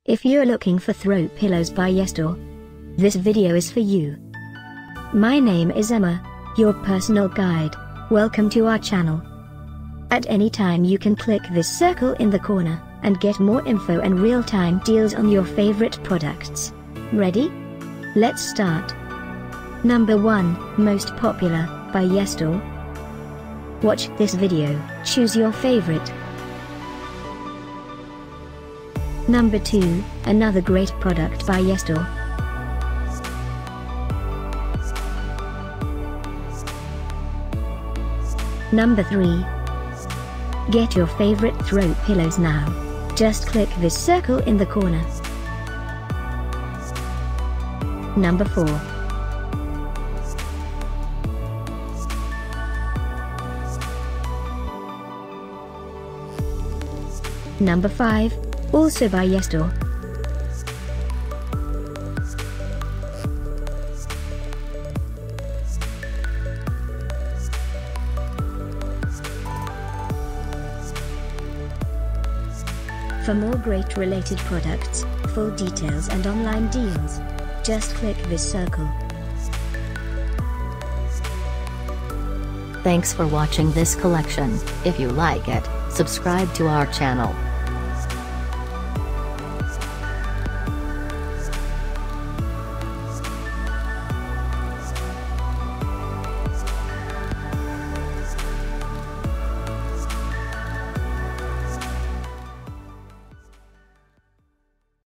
If you're looking for throw pillows by Yestore, this video is for you. My name is Emma, your personal guide. Welcome to our channel. At any time you can click this circle in the corner, and get more info and real-time deals on your favorite products. Ready? Let's start. Number 1, Most Popular, by Yestore. Watch this video, choose your favorite. Number 2, another great product by Yestore. Number 3. Get your favorite throw pillows now. Just click this circle in the corner. Number 4. Number 5, also by Yestore. For more great related products, full details and online deals, just click this circle. Thanks for watching this collection. If you like it, subscribe to our channel.